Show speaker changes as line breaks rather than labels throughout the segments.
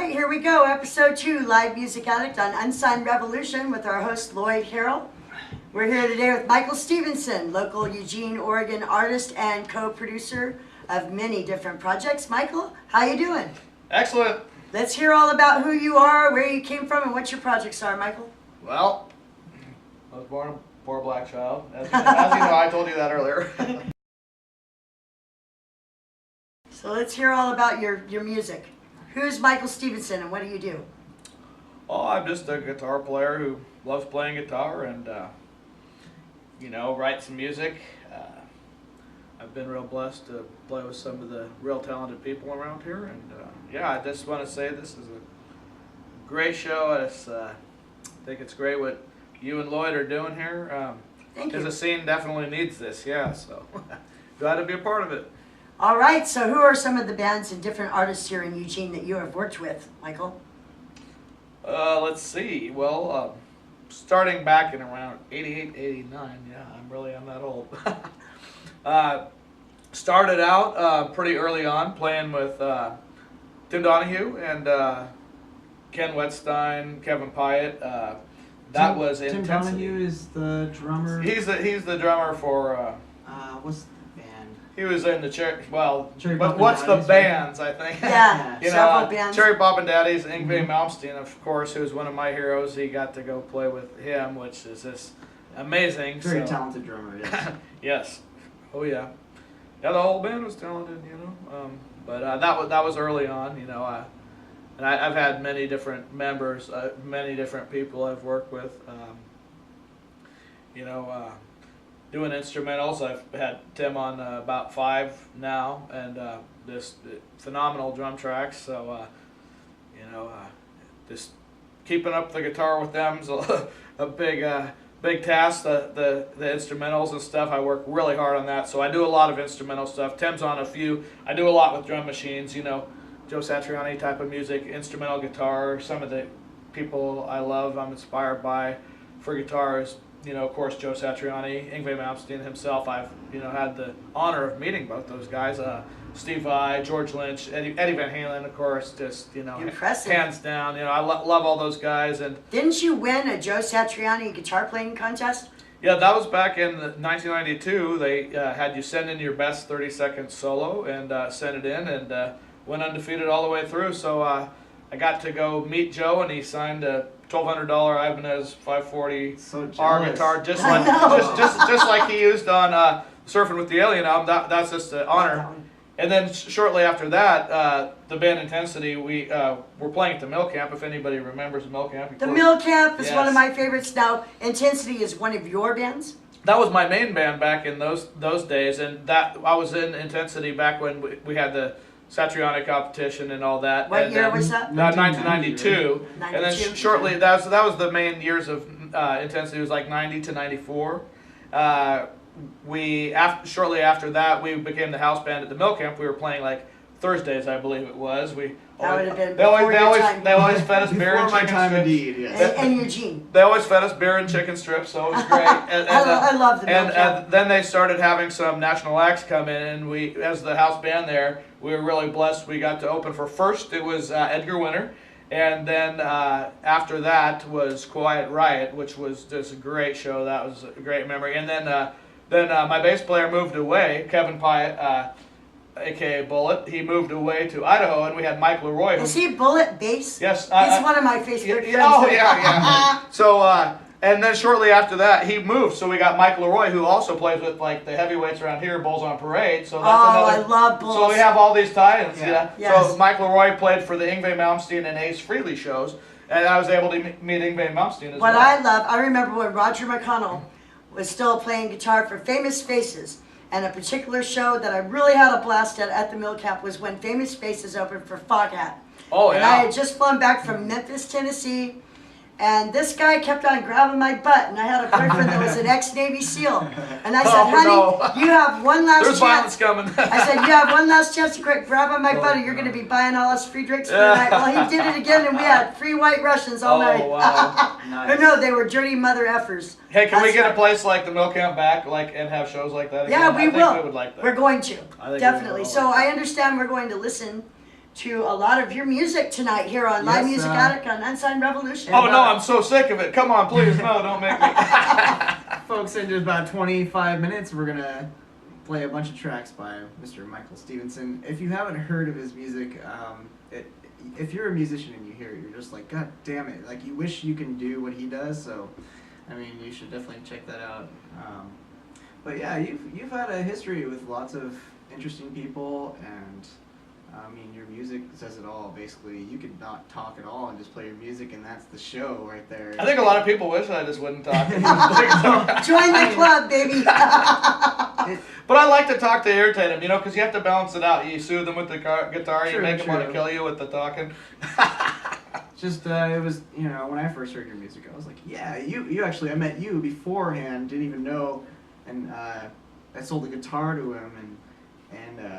right, here we go. Episode 2, Live Music Addict on Unsigned Revolution with our host, Lloyd Harrell. We're here today with Michael Stevenson, local Eugene, Oregon artist and co-producer of many different projects. Michael, how you doing?
Excellent.
Let's hear all about who you are, where you came from, and what your projects are, Michael.
Well, I was born a poor black child. As you know, I told you that earlier.
So let's hear all about your music. Who's Michael Stevenson and what do you do?
Oh, I'm just a guitar player who loves playing guitar and, write some music. I've been real blessed to play with some of the real talented people around here. And, I just want to say this is a great show. I think it's great what you and Lloyd are doing here.
Thank you.
Because the scene definitely needs this, so glad to be a part of it.
All right, so who are some of the bands and different artists here in Eugene that you have worked with, Michael?
Let's see. Well, starting back in around 88, 89, I'm that old. Started out pretty early on playing with Tim Donahue and Ken Wetstein, Kevin Pyatt. That was
Tim
Intensity.
Donahue is the drummer.
He's the drummer for.
What's the band?
He was in the Cherry. Well,
Cherry
but
Poppin'
what's the
Daddies,
bands? I think.
Yeah, several bands.
Cherry Poppin' Daddies, Yngwie Malmsteen, of course, who's one of my heroes. He got to go play with him, which is just amazing.
Very talented drummer. Yes.
Yes. Oh yeah. Yeah, the whole band was talented, But that was early on, and I've had many different members, many different people I've worked with. Doing instrumentals. I've had Tim on about 5 now, and just phenomenal drum tracks. So, just keeping up the guitar with them's a big task. The instrumentals and stuff, I work really hard on that. So I do a lot of instrumental stuff. Tim's on a few. I do a lot with drum machines. Joe Satriani type of music, instrumental guitar. Some of the people I love, I'm inspired by for guitars. Of course, Joe Satriani, Yngwie Malmsteen himself. I've had the honor of meeting both those guys. Steve Vai, George Lynch, Eddie Van Halen, of course, just
impressive.
Hands down. I love all those guys. And
didn't you win a Joe Satriani guitar playing contest?
Yeah, that was back in 1992. They had you send in your best 30-second solo and send it in, and went undefeated all the way through. So I got to go meet Joe, and he signed a $1,200 Ibanez 540 R guitar, just like he used on Surfing with the Alien album. That's just an honor. And then shortly after that, the band Intensity, we were playing at the Mill Camp. If anybody remembers the Mill Camp,
the Mill Camp is one of my favorites. Now, Intensity is one of your bands.
That was my main band back in those days, and that I was in Intensity back when we had the Satriani competition and all that.
What year was that?
1992.
Right?
And then shortly, that was the main years of Intensity. It was like 90 to 94. Shortly after that, we became the house band at the Mill Camp. We were playing like Thursdays, I believe it was.
That would have been
they always fed us beer and chicken strips.
Indeed, yes.
And Eugene.
They always fed us beer and chicken strips, so it was great.
I love the Mill Camp.
And then they started having some national acts come in, and we, as the house band there, we were really blessed. We got to open for first. It was Edgar Winter, and then after that was Quiet Riot, which was just a great show. That was a great memory. And then my bass player moved away, Kevin Pyatt, a.k.a. Bullet. He moved away to Idaho, and we had Mike Leroy.
Is he Bullet bass?
Yes.
He's one of my favorite friends.
Oh, yeah. So, and then shortly after that, he moved. So we got Mike Leroy, who also plays with like the heavyweights around here, Bulls on Parade. So that's
I love Bulls.
So we have all these tie-ins.
Yeah.
Yes.
So Mike Leroy played for the Yngwie Malmsteen and Ace Frehley shows, and I was able to meet Yngwie Malmsteen as well.
I remember when Roger McConnell was still playing guitar for Famous Faces. And a particular show that I really had a blast at the Mill Camp was when Famous Faces opened for Foghat.
Oh, yeah.
And I had just flown back from Memphis, Tennessee, and this guy kept on grabbing my butt, and I had a boyfriend that was an ex-Navy SEAL. And I said, honey, you have one last
There's
chance.
violence coming.
I said, you have one last chance to quit grabbing my butt, or you're going to be buying all us free drinks for the night. Well, he did it again, and we had free white Russians all night.
Wow.
Nice.
Or no, they were dirty mother effers.
Hey, can we
That's
get a
right.
place like the Mill Camp back, and have shows like that again?
Yeah, we
I think
will.
we would like that.
We're going to,
I think we
definitely.
will.
So I understand we're going to listen to a lot of your music tonight here on Live Music Addict on Unsigned Revolution.
Oh no, I'm so sick of it. Come on, please, no, don't make me.
Folks, in just about 25 minutes, we're gonna play a bunch of tracks by Mr. Michael Stevenson. If you haven't heard of his music, if you're a musician and you hear it, you're just like, God damn it! Like you wish you can do what he does. So, I mean, you should definitely check that out. But yeah, you've had a history with lots of interesting people, and I mean, your music says it all. Basically, you could not talk at all and just play your music, and that's the show right there.
I think a lot of people wish I just wouldn't talk.
Join the club, baby.
But I like to talk to irritate them, you know, because you have to balance it out. You soothe them with the guitar, you
True,
make them want to
true.
kill you with the talking.
Just it was, you know, when I first heard your music, I was like, yeah, you actually, I met you beforehand, didn't even know, and I sold the guitar to him, and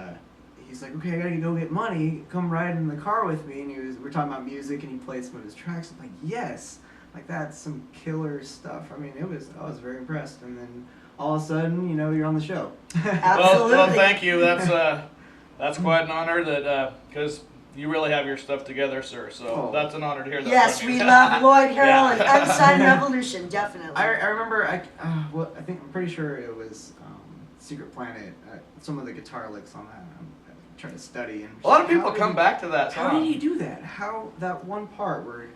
he's like, okay, I gotta go get money, come ride in the car with me, and we're talking about music, and he played some of his tracks. I'm like, yes, like that's some killer stuff. I mean, I was very impressed, and then all of a sudden, you know, you're on the show.
Absolutely.
Well, thank you. That's quite an honor that because you really have your stuff together, sir. So that's an honor to hear that.
Yes,
from you.
we love Lloyd Harrell and
Yeah.
Unsigned Revolution, definitely.
I remember, I'm pretty sure it was Secret Planet. Some of the guitar licks on that. I'm trying to study. And
A lot of people come back to that
How
song.
did he do that? How that one part where,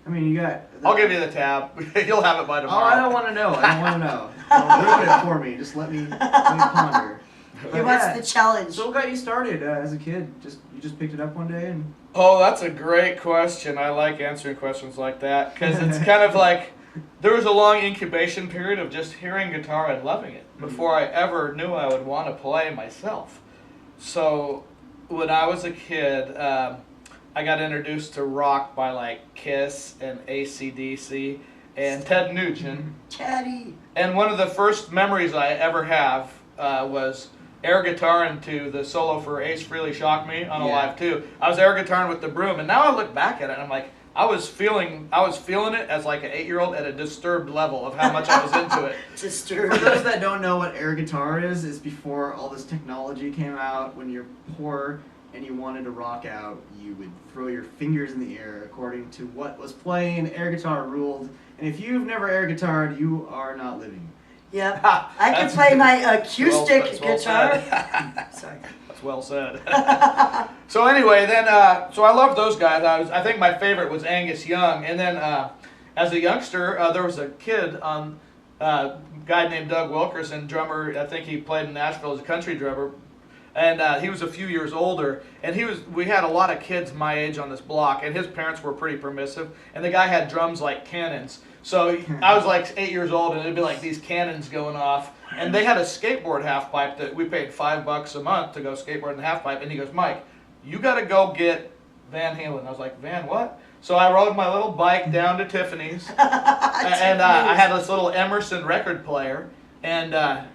I mean, you got.
I'll give you the tab. You'll have it by
Oh,
tomorrow.
I don't want to know. I don't want to know. Don't ruin it for me. Just let me ponder.
He
But
wants
yeah,
the challenge.
So what got you started as a kid? You just picked it up one day and.
Oh, that's a great question. I like answering questions like that because it's kind of like there was a long incubation period of just hearing guitar and loving it before I ever knew I would want to play myself. So when I was a kid, I got introduced to rock by like Kiss and AC/DC and Ted Nugent.
Teddy.
And one of the first memories I ever have was air guitaring to the solo for Ace Frehley Shock Me on Alive 2. I was air guitaring with the broom, and now I look back at it and I'm like, I was feeling it as like an 8-year-old at a disturbed level of how much I was into it.
Disturbed.
For those that don't know what air guitar is before all this technology came out. When you're poor and you wanted to rock out, you would throw your fingers in the air according to what was playing. Air guitar ruled. And if you've never air guitared, you are not living.
Yep. I can play my acoustic
That's well
guitar.
said.
Sorry.
That's well said. So anyway, then so I loved those guys. I think my favorite was Angus Young, and then as a youngster, there was a kid on guy named Doug Wilkerson, drummer. I think he played in Nashville as a country drummer. And he was a few years older, and we had a lot of kids my age on this block, and his parents were pretty permissive, and the guy had drums like cannons. So I was like 8 years old, and it'd be like these cannons going off, and they had a skateboard half pipe that we paid $5 a month to go skateboard in the half pipe, and he goes, Mike, you got to go get Van Halen. I was like, Van what? So I rode my little bike down to Tiffany's, and I had this little Emerson record player, and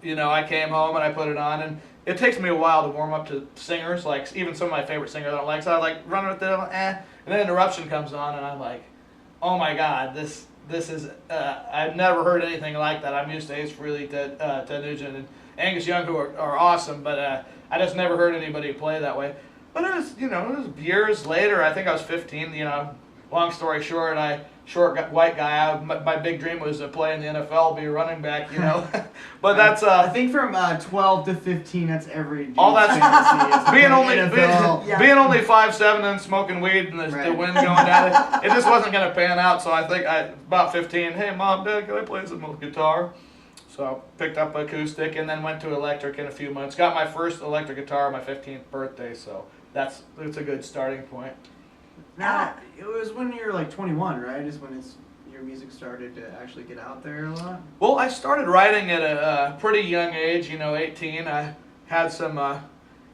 you know, I came home and I put it on, and it takes me a while to warm up to singers, like even some of my favorite singers I don't like. So I like running with it, and then Interruption comes on, and I'm like, oh my God, this is I've never heard anything like that. I'm used to Ace Frehley, Ted Nugent, and Angus Young, who are awesome, but I just never heard anybody play that way. But it was years later. I think I was 15. You know, long story short, white guy. My big dream was to play in the NFL, be a running back. You know, but that's
I think from 12 to 15, that's every dude's
all that's
fantasy is
being
to
only
play NFL.
Yeah.
being only 5'7" and smoking weed and the
Right.
wind going at it. It just wasn't gonna pan out. So I think about 15. Hey, Mom, Dad, can I play some guitar? So I picked up acoustic and then went to electric in a few months. Got my first electric guitar on my 15th birthday. So it's a good starting point.
Now, it was when you're like 21, right? Is when your music started to actually get out there a lot?
Well, I started writing at a pretty young age, 18. I had some,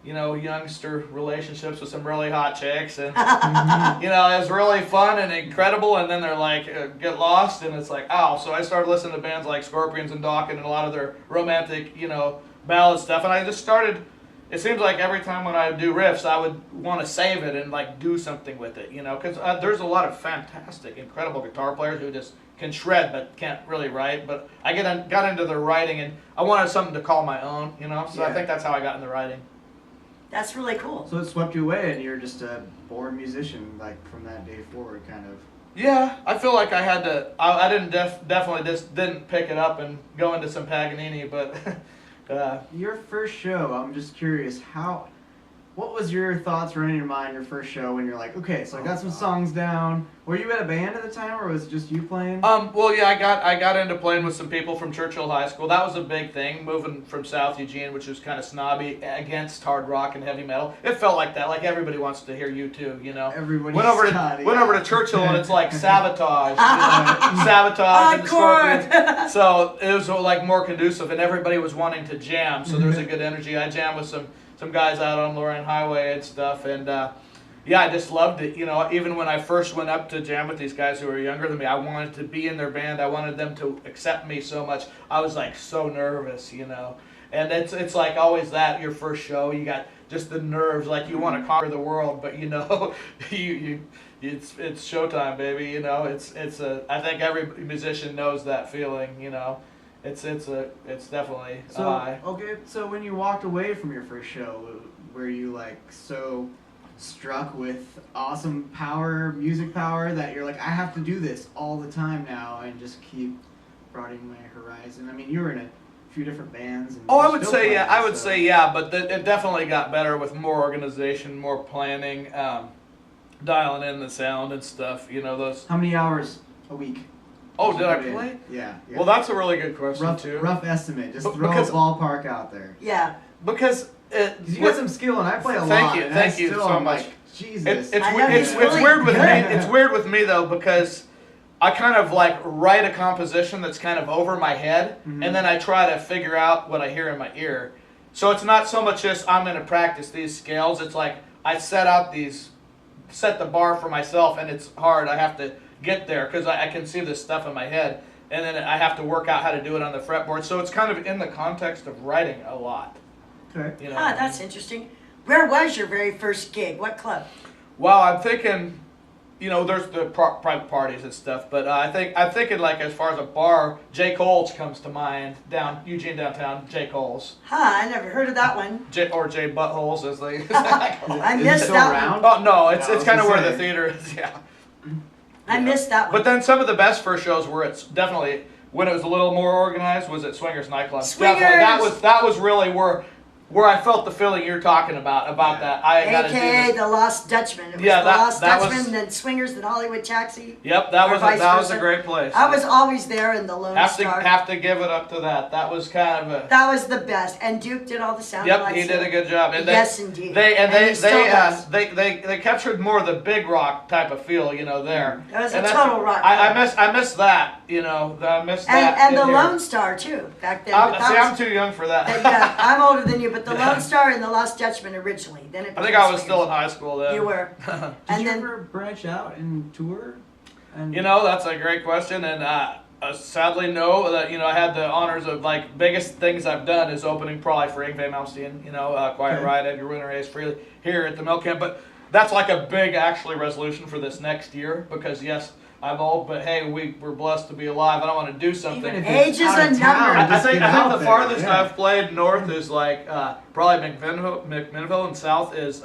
youngster relationships with some really hot chicks, and, it was really fun and incredible, and then they're like, get lost, and it's like, ow. So I started listening to bands like Scorpions and Dokken and a lot of their romantic, ballad stuff, and I just started. It seems like every time when I do riffs, I would want to save it and like do something with it, because there's a lot of fantastic, incredible guitar players who just can shred but can't really write. But I got into the writing, and I wanted something to call my own, so I
Yeah.
think that's how I got into writing.
That's really cool.
So it swept you away, and you're just a born musician, like from that day forward, kind of.
Yeah, I feel like I had to. I didn't definitely just didn't pick it up and go into some Paganini, but
Your first show, I'm just curious, what was your thoughts running in your mind your first show when you're like, okay, so I got some songs down. Were you at a band at the time, or was it just you playing?
Well, yeah, I got into playing with some people from Churchill High School. That was a big thing, moving from South Eugene, which was kind of snobby against hard rock and heavy metal. It felt like that, like everybody wants to hear you too, you know.
Everybody
went over to Churchill and it's like Sabotage, you know, Sabotage and the Scorpions. So it was like more conducive, and everybody was wanting to jam. So there was a good energy. I jammed with some guys out on Lorraine Highway and stuff, and yeah, I just loved it. You know, even when I first went up to jam with these guys who were younger than me, I wanted to be in their band. I wanted them to accept me so much. I was like so nervous, you know. And it's like always that your first show, you got just the nerves, like you want to conquer the world, but you know, it's showtime, baby. You know, I think every musician knows that feeling. You know. It's definitely a high.
Okay, so when you walked away from your first show, were you like so struck with awesome music power, that you're like, I have to do this all the time now and just keep broadening my horizon? I mean, you were in a few different bands. And
I would say yeah, but it definitely got better with more organization, more planning, dialing in the sound and stuff. You know those.
How many hours a week?
Oh, did I play?
Yeah.
Well, that's a really good question too.
Rough estimate. Just throw a ballpark out there.
Yeah.
Because
you got some skill, and I play a lot.
Thank you so much.
Like, Jesus.
It's weird with me. It's weird with me though, because I kind of like write a composition that's kind of over my head, and then I try to figure out what I hear in my ear. So it's not so much just I'm going to practice these scales. It's like I set the bar for myself, and it's hard. I have to get there because I can see this stuff in my head, and then I have to work out how to do it on the fretboard. So it's kind of in the context of writing a lot.
Okay.
You know?
That's interesting. Where was your very first gig? What club?
Well, I'm thinking, you know, there's the private parties and stuff, but I'm thinking like as far as a bar, J. Cole's comes to mind, Eugene downtown, J. Cole's.
I never heard of that one.
J Buttholes as they.
I missed that one.
Oh no, it's kind of where the theater is. Yeah.
I missed that one.
But then some of the best first shows were definitely when it was a little more organized was at Swingers nightclub.
Swingers.
Definitely, that was really where I felt the feeling you're talking about that. I got to do
AKA
this.
The Lost Dutchman. It was
Yeah,
The Lost
that
Dutchman,
was-
then Swingers, then Hollywood Taxi.
Yep, that
or
was
vice
a
versa.
great place.
I was always there in the Lone
have
Star.
to give it up to that. That was kind of a.
That was the best. And Duke did all the sound
Yep,
lights.
he did a good job. And
Yes, indeed.
They
he still does.
they captured more of the big rock type of feel, you know, there.
It was
And
a
that's-
total rock.
I miss that, you know. I miss that.
And the
in here.
Lone Star too back then. But that
I'm
was-
too young for that.
Yeah, I'm older than you, but the Lone Star and the Lost Dutchman originally. Then it
I think
became
I was still in
Swingers.
high school then.
You were.
Did
And
you
then
ever branch out and tour? And
You know, that's a great question, and sadly, no. That you know, I had the honors of like biggest things I've done is opening probably for Yngwie Malmsteen, you know, Quiet
Okay.
Riot, Edgar Winter, Ace Frehley here at the Mill Camp. But that's like a big actually resolution for this next year because yes, I'm old, but hey, we're blessed to be alive. I don't want to do something.
Even if
Age
it's
is
out
a
of
number.
town,
I
just
think
get out
the
there,
farthest
yeah.
I've played north is like probably McMinnville, and south is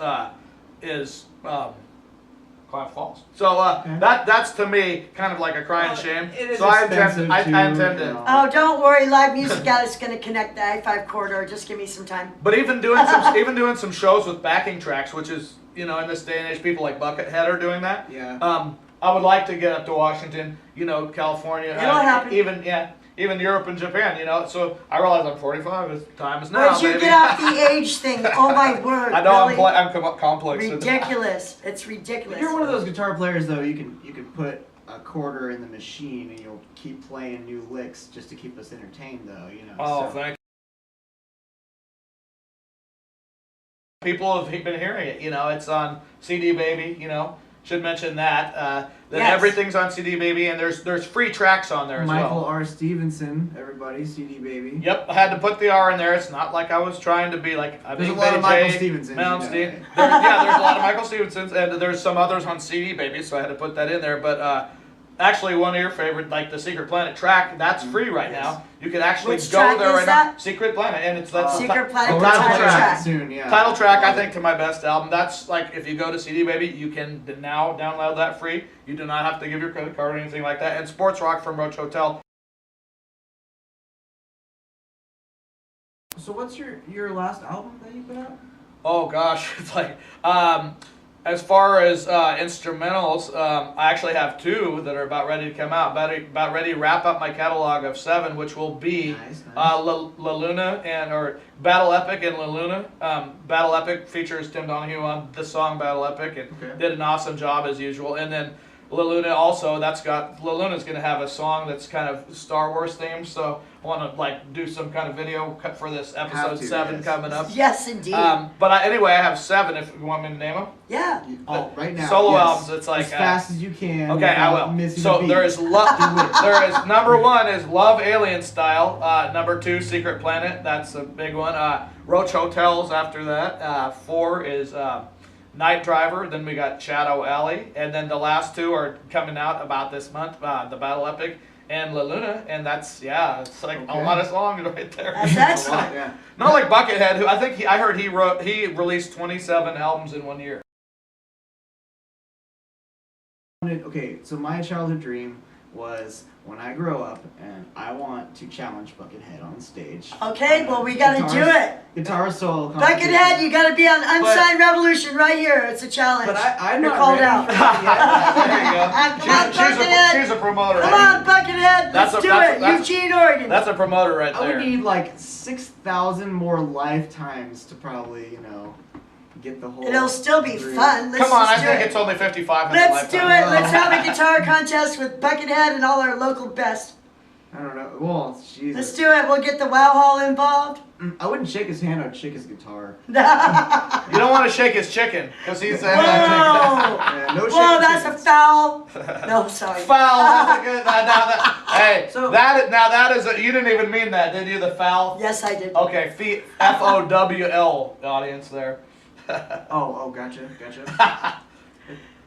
Quiet Falls. So
Okay.
that's to me kind of like a crying shame.
It is
So I
expensive
intend
too,
to.
you know.
Oh, don't worry, live music is going to connect the I-5 corridor. Just give me some time.
But even doing some shows with backing tracks, which is you know in this day and age, people like Buckethead are doing that.
Yeah.
I would like to get up to Washington, you know, California,
It'll happen.
even Europe and Japan, you know. So I realize I'm 45. Time is now,
Once you
baby.
get off the age thing, oh my word,
I know
really?
I'm complex. with that.
Ridiculous. It's ridiculous.
If you're one of those guitar players, though, you can put a quarter in the machine and you'll keep playing new licks just to keep us entertained, though. You know.
Oh,
so.
thank you. People have been hearing it. You know, it's on CD Baby. You know, should mention that. That
Yes.
everything's on CD Baby, and there's free tracks on there as
Michael
well.
R. Stevenson, everybody, CD Baby.
Yep, I had to put the R in there. It's not like I was trying to be like a
There's a
big
lot of
Betty
Michael
J,
Stevensons, you know,
Malmsteen.
right?
There's a lot of Michael Stevensons, and there's some others on CD Baby, so I had to put that in there. But actually one of your favorite, like the Secret Planet track, that's free right now. You can actually
Which
go
track
there
is
right
that?
now. Secret Planet, and it's that's
Secret Planet,
Oh,
the
title
title
track.
track.
soon, yeah.
Title track, I think, to my best album. That's like, if you go to CD Baby, you can now download that free. You do not have to give your credit card or anything like that. And Sports Rock from Roach Hotel.
So what's your last album that you put out?
Oh gosh, it's like, as far as instrumentals, I actually have 2 that are about ready to come out. About ready to wrap up my catalog of 7, which will be
Nice.
La Luna or Battle Epic and La Luna. Battle Epic features Tim Donahue on the song Battle Epic, and did an awesome job as usual. And then La Luna also, La Luna's gonna have a song that's kind of Star Wars themed, so I want to like do some kind of video cut for this episode 7
yes.
coming up.
Yes, indeed.
Anyway, I have 7 if you want me to name them.
Yeah.
Oh, right now.
Solo
yes.
albums, it's like
as fast as you can.
okay, I
without
will.
missing
So
a beat.
there is number 1 is Love Alien Style. Number 2 Secret Planet. That's a big one. Roach Hotels after that. 4 is Night Driver. Then we got Shadow Alley, and then the last 2 are coming out about this month. The Battle Epic and La Luna, and that's it's like a lot of songs right there.
That's
That's a
excellent.
lot, yeah.
Not like Buckethead, who I think I heard he released 27 albums in 1 year.
Okay, so my childhood dream was when I grow up and I want to challenge Buckethead on stage.
Okay, well, we got to do it.
Guitar solo competition.
Buckethead, you got to be on Unsigned Revolution right here. It's a challenge.
But I'm
You're
not
called
ready
out.
for that
Come on, Buckethead.
She's a promoter.
Come on, Buckethead. Let's do it.
That's-
Eugene, Oregon.
That's a promoter right
I would
there.
need like 6,000 more lifetimes to probably, get the whole.
It'll still be
dream.
fun. Let's
Come on, I
just do
think
it.
it's only 5,500
Let's do it.
lifetimes.
Let's have a guitar contest with Buckethead and all our local best.
I don't know. Well, Jesus.
Let's do it. We'll get the Wow Hall involved.
I wouldn't shake his hand. I'd shake his guitar.
You don't want to shake his chicken because he's
Whoa!
Yeah, no
Whoa,
shaking
that's a
chickens.
foul. No, sorry.
foul. That's a good. Hey,
So-
that is. You didn't even mean that, did you? The foul.
Yes, I did.
Okay, FOWL audience there.
Oh, gotcha.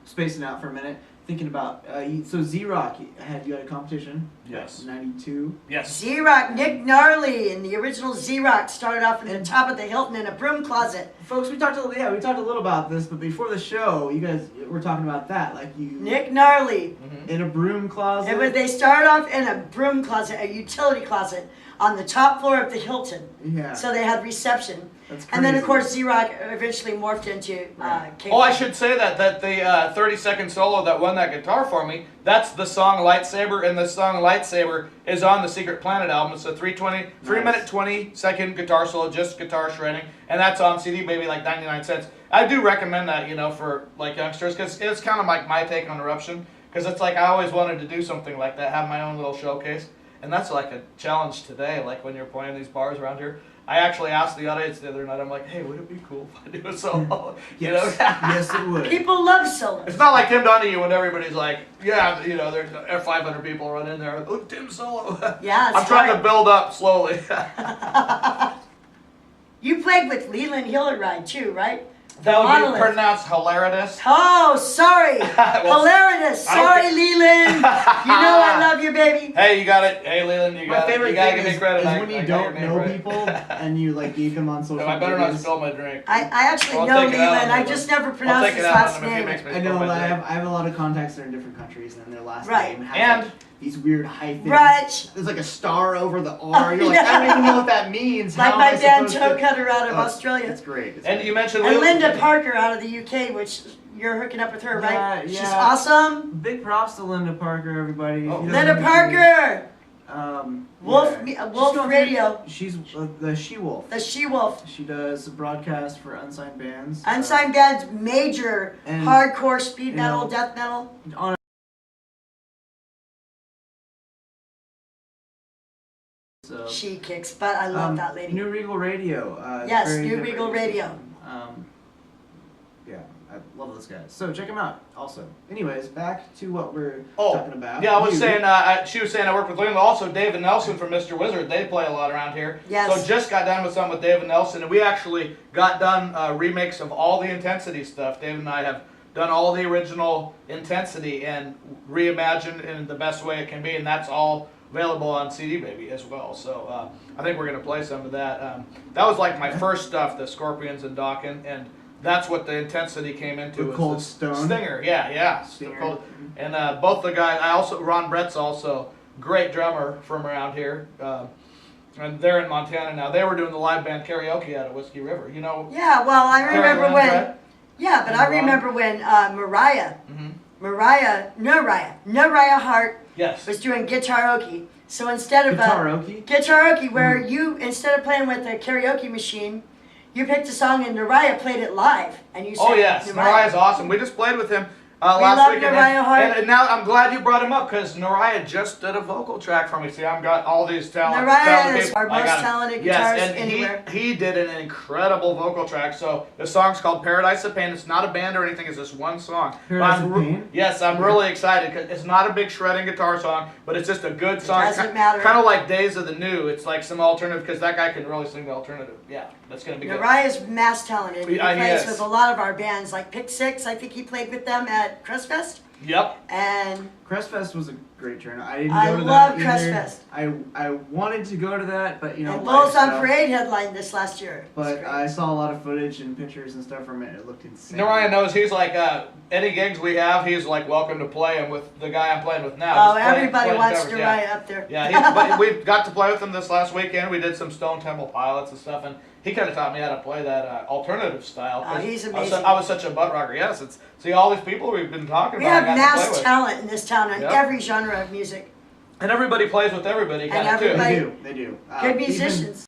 Spacing out for a minute. Thinking about so Z-Rock had a competition.
Yes.
92.
Yes.
Z-Rock, Nick Gnarly, and the original Z-Rock started off at the top of the Hilton in a broom closet.
Folks, we talked a little about this, but before the show, you guys were talking about that, like you
Nick Gnarly.
in a broom closet.
They started off in a broom closet, a utility closet, on the top floor of the Hilton.
Yeah.
So they had reception.
That's
And then, of
crazy.
course, Z-Rock eventually morphed into King.
Oh, I should say that the 30-second solo that won that guitar for me, that's the song Lightsaber, and the song Lightsaber is on the Secret Planet album. It's a 3 minute 20-second guitar solo, just guitar shredding, and that's on CD Baby, like 99 cents. I do recommend that, for like youngsters, because it's kind of like my take on Eruption, because it's like I always wanted to do something like that, have my own little showcase, and that's like a challenge today, like when you're playing these bars around here. I actually asked the audience the other night, I'm like, hey, would it be cool if I do a solo?
Yes. Yes, it would.
People love solos.
It's not like Tim Donahue when everybody's like, yeah, there's 500 people run in there. Oh, Tim solo.
Yeah, it's
I'm trying
hard.
to build up slowly.
You played with Leland Hilleride too, right?
That would
Monolith.
be pronounced hilarious.
Oh, sorry.
Well,
Hilarious.
I don't
Sorry,
think-
Leland. You know I love you, baby.
Hey, you got it. Hey, Leland, you
My
got it.
favorite
You gotta
thing
give
is,
me credit.
is
I
when you
got
don't
your name
know
right.
people and you like leave them on social
I better not
medias.
spill my drink.
I actually
I'll
know
take it out
Leland.
on
I
him.
just never
I'll
pronounced
take
his
it out
last
on him if he
name.
makes me
I
spill
know,
my
I
drink.
have a lot of contacts that are in different countries, and their last
Right.
name has
And-
like, these weird hyphens.
Right.
There's like a star over the R. You're like, I don't even know what that means.
Like
How
my
am I
band
supposed
Toe
to-
Cutter out of
Oh,
Australia.
It's great. It's
And
great.
you mentioned
And
Leland.
Linda Parker out of the UK, which you're hooking up with her, right?
Yeah,
She's
yeah.
awesome.
Big props to Linda Parker, everybody.
Oh.
If you don't
Linda
know who she
Parker.
is,
Wolf,
yeah.
Wolf
She's going
Radio.
through- She's the She-Wolf.
The She-Wolf.
She does a broadcast for Unsigned Bands.
Unsigned Bands, major
and,
hardcore speed
you
metal,
know,
death metal.
On so,
She kicks butt. I love that lady.
New Regal Radio.
Yes,
very
New
good
Regal Radio.
station. Yeah, I love those guys. So check them out. Also, anyways, back to what we're talking about.
Yeah, I was
You-
saying, she was saying I work with Leland. Also, David Nelson from Mr. Wizard. They play a lot around here.
Yes.
So just got done with something with David Nelson, and we actually got done remakes of all the Intensity stuff. David and I have done all the original Intensity and reimagined in the best way it can be, and that's all available on CD Baby as well. So I think we're going to play some of that. That was like my first stuff, the Scorpions and Dawkins, and that's what the Intensity came into.
With Cold Stone?
Stinger, yeah.
Stinger.
And both the guys, Ron Brett's also great drummer from around here. And they're in Montana now. They were doing the live band karaoke out of Whiskey River, you know.
Yeah, well, I remember
Ron
when.
Brett?
Yeah, but I remember when Mariah Hart
Yes.
was doing guitaroke. So instead of
Guitaroke?
where you instead of playing with a karaoke machine, you picked a song and Mariah played it live, and you sang.
Oh yes, Mariah's awesome. We just played with him last
love
week,
Mariah Hart.
and now I'm glad you brought him up because Mariah just did a vocal track for me. See, I've got all these talented
Mariah is
people.
our most talented guitarist
yes, and
anywhere.
he did an incredible vocal track. So the song's called Paradise of Pain. It's not a band or anything. It's just one song.
Paradise of Pain?
Yes, I'm really excited because it's not a big shredding guitar song, but it's just a good song.
Doesn't matter.
Kind of like Days of the New. It's like some alternative because that guy can really sing the alternative. Yeah, that's gonna be good.
Mariah's mass talented. He plays
yes.
with a lot of our bands, like Pick Six. I think he played with them at Crestfest.
Yep.
And
Crestfest was a great turnout. I didn't
I
go to
love
that either.
Crestfest.
I wanted to go to that, but you know.
and Bulls
life
on
stuff.
Parade headlined this last year. It was
But
great.
I saw a lot of footage and pictures and stuff from it. It looked insane.
Mariah knows he's like any gigs we have, he's like welcome to play him with the guy I'm playing with now.
Oh,
Just playing
everybody wants
covers,
Mariah up there.
Yeah, but we got to play with him this last weekend. We did some Stone Temple Pilots and stuff, and he kind of taught me how to play that alternative style.
Oh,
'cause
he's
I
amazing.
was such a butt rocker. Yes, see all these people we've been talking
We
about.
have
I got to play
mass
with.
talent in this town on
Yep.
every genre of music.
And everybody plays with everybody
And
kind of too.
everybody-
They do.
Good
Even
musicians.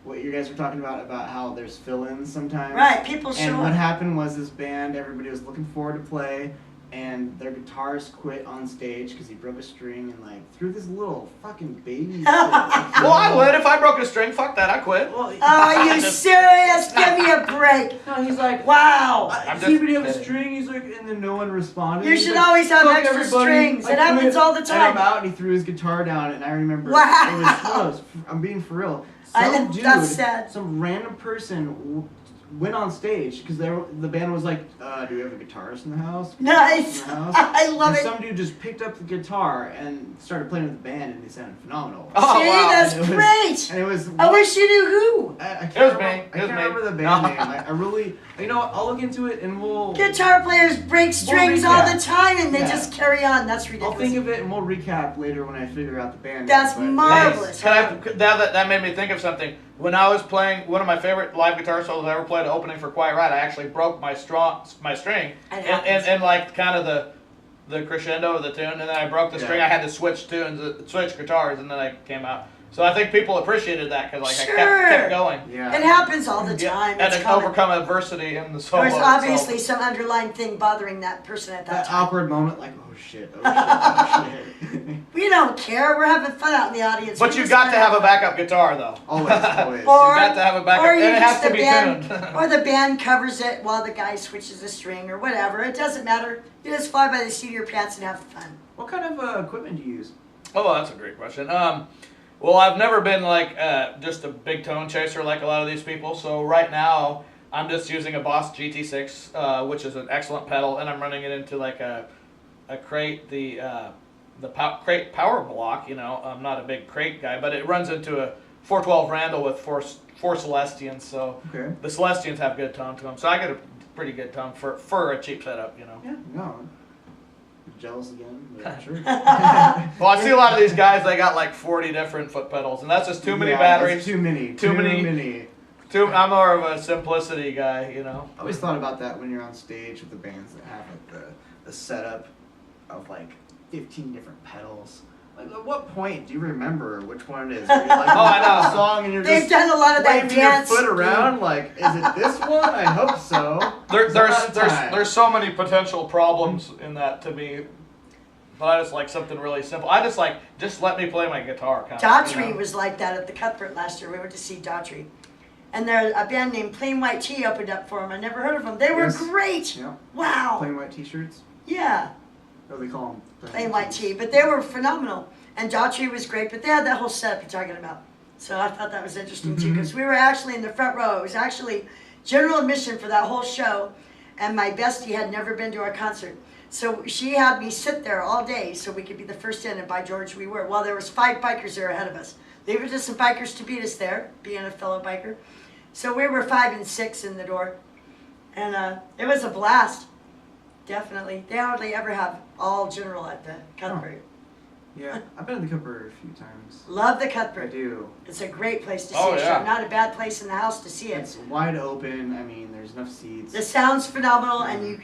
what you guys were talking about how there's fill-ins sometimes.
Right, people show
And what
up.
happened was this band, everybody was looking forward to play, and their guitarist quit on stage because he broke a string and like threw this little fucking baby.
Well, I would if I broke a string. Fuck that, I quit.
Well,
Oh, are you serious? Give me a break.
no, he's like,
Wow.
I'm
does anybody
just
have a
kidding.
string? He's like, and then no one responded.
You
He's
should
like,
always have
"Fuck
extra
everybody,
strings.
I
It happens
quit."
all the
And I'm
time.
out, and he threw his guitar down, and I remember
Wow.
I'm being for real.
I
Some
know,
dude,
that's sad.
some random person went on stage because the band was like, do we have a guitarist in the house?
Nice.
In the house?
I love
and
it.
some dude just picked up the guitar and started playing with the band, and they sounded phenomenal.
Oh,
See,
wow.
that's
And it was-
great.
And it was.
I wish you knew who.
I can't
It was
remember,
me.
I
It
can't
was me.
remember the band name. I really, you know, what, I'll look into it and we'll.
Guitar players break strings all the time and they
Yeah.
just carry on. That's
I'll
ridiculous.
think of it and we'll recap later when I figure out the band.
That's
name, but-
marvelous.
That made me think of something. When I was playing one of my favorite live guitar solos I ever played, opening for Quiet Riot, I actually broke my string, and like kind of the crescendo of the tune, and then I broke the string. I had to switch guitars, and then I came out. So I think people appreciated that because like
Sure.
I kept going.
Yeah.
It happens all the time.
And
It's
to
common.
overcome adversity in the solo.
There's
so-
obviously some underlying thing bothering that person at that
That
time.
awkward moment, like, oh shit, oh shit.
We don't care. We're having fun out in the audience.
But
We
you
just
got
wanna
to have a backup guitar though.
Always, always.
Or,
You got to have a backup,
or
and
you
it has
just
to
the
be
band,
tuned.
or the band covers it while the guy switches the string or whatever. It doesn't matter. You just fly by the seat of your pants and have fun.
What kind of equipment do you use?
Oh, that's a great question. Well, I've never been like just a big tone chaser like a lot of these people. So right now, I'm just using a Boss GT6, which is an excellent pedal, and I'm running it into like a crate, the crate power block. You know, I'm not a big crate guy, but it runs into a 412 Randall with four Celestians. So
Okay.
the Celestians have good tone to them. So I get a pretty good tone for a cheap setup. You know.
Yeah, no. Jealous again, but sure.
Well, I see a lot of these guys. They got like 40 different foot pedals, and that's just too many batteries.
That's too many.
Too many. I'm more of a simplicity guy, you know.
I always thought about that when you're on stage with the bands that have like the setup of like 15 different pedals. Like, at what point do you remember which one it is? Where you're like,
Oh, I know.
a song and you're
They've
just
done a lot of that
waving your
dance.
foot around. Like, is it this one? I hope so.
There's so many potential problems in that to me. But I just like something really simple. I just let me play my guitar. Kind
Daughtry
of, you know?
was like that at the Cuthbert last year. We went to see Daughtry. And there a band named Plain White Tea opened up for them. I never heard of them. They were
Yes.
great.
Yeah.
Wow.
Plain white T-shirts.
Yeah.
What do they call them?
Plain White Tea. But they were phenomenal. And Daughtry was great. But they had that whole setup you're talking about. So I thought that was interesting too. Because we were actually in the front row. It was actually general admission for that whole show, and my bestie had never been to our concert. So she had me sit there all day so we could be the first in, and by George we were. Well, there was 5 bikers there ahead of us. They were just some bikers to beat us there, being a fellow biker. So we were 5 and 6 in the door. And it was a blast, definitely. They hardly ever have all general at the Cuthbert.
Yeah, I've been to the Cuthbert a few times.
Love the
I
Cuthbert.
do.
It's a great place to see
Oh,
a
yeah.
show. Not a bad place in the house to see it.
It's wide open. I mean, there's enough seats.
The sound's phenomenal, and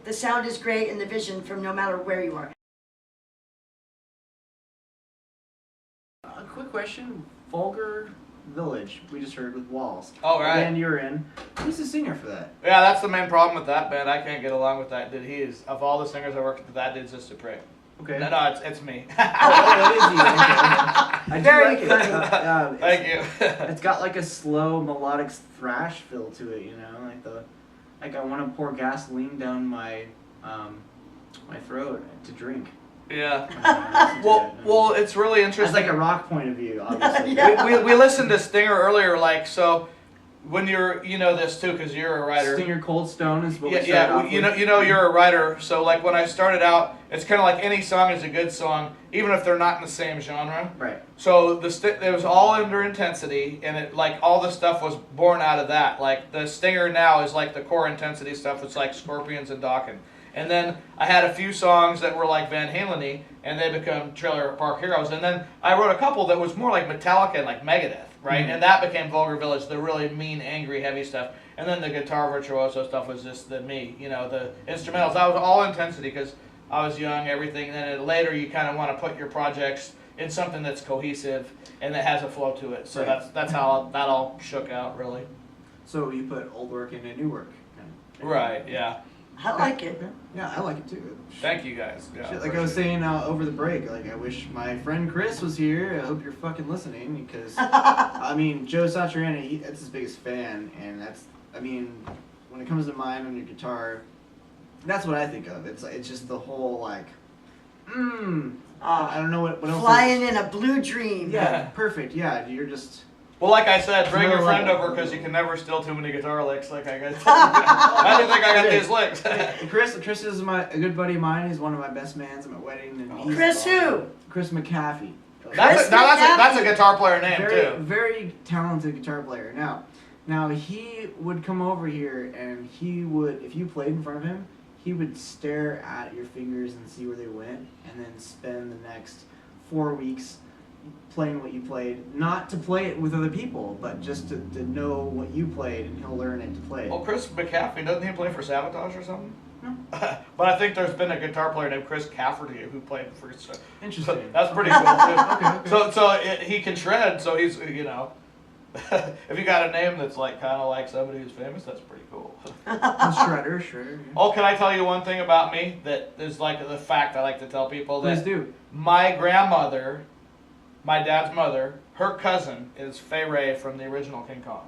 the sound is great, and the vision from no matter where you are.
A quick question. Vulgar Village, we just heard with Walls.
Oh, right.
The band you're in. Who's the singer for that?
Yeah, that's the main problem with that band. I can't get along with that dude. He is, of all the singers I worked with, that dude's just a prick.
Okay.
No, it's me.
Oh, it is you. Okay. I do
Very
like it.
funny.
Thank you.
It's got like a slow melodic thrash feel to it, you know, like I want to pour gasoline down my my throat to drink.
Yeah.
when I listen to it.
Well, it's really
That's
interesting.
like a rock point of view, obviously.
Yeah.
we listened to Stinger earlier, like, so when you're, you know this too, because you're a writer.
Stinger Cold Stone is what
Yeah,
we started off
you
with.
know you're a writer, so like when I started out, it's kind of like any song is a good song, even if they're not in the same genre.
Right.
So it was all under intensity, and it like all the stuff was born out of that. Like the Stinger now is like the core intensity stuff. It's like Scorpions and Dokken. And then I had a few songs that were like Van Halen-y, and they become Trailer Park Heroes. And then I wrote a couple that was more like Metallica and like Megadeth, right?
Mhm.
And that became Vulgar Village, the really mean, angry, heavy stuff. And then the guitar virtuoso stuff was just me, you know, the instrumentals. That was all intensity because I was young, everything. And then later you kind of want to put your projects in something that's cohesive and that has a flow to it. So
Right.
that's how that all shook out, really.
So you put old work into new work. Kind of.
Right, yeah.
I like it.
Okay. Yeah, I like it too.
Thank you guys. Yeah,
Shit, like I was saying over the break, like I wish my friend Chris was here. I hope you're fucking listening because I mean Joe Satriani, that's his biggest fan, and that's when it comes to mine on your guitar, that's what I think of. It's just the whole like, I don't know what else.
Flying in a blue dream.
Yeah, perfect. Yeah, you're just.
Well, like I said, bring your
Another
friend
level.
over because you can never steal too many guitar licks. Like I got. I didn't think I got these licks.
Chris is a good buddy of mine. He's one of my best mans at my wedding, and he's
Chris who?
Chris McAfee.
That's a guitar player name
Very,
too.
very talented guitar player. Now he would come over here and he would, if you played in front of him, he would stare at your fingers and see where they went, and then spend the next 4 weeks playing what you played. Not to play it with other people, but just to know what you played, and he'll learn it to play it.
Well, Chris McAfee, doesn't he play for Sabotage or something?
No.
But I think there's been a guitar player named Chris Cafferty who played for.
Interesting.
That's pretty cool too.
Okay.
So he can shred. So he's if you got a name that's like kind of like somebody who's famous, that's pretty cool.
Shredder. Yeah.
Oh, can I tell you one thing about me that is like the fact I like to tell people that
Please do.
my grandmother, my dad's mother, her cousin is Fay Ray from the original King Kong.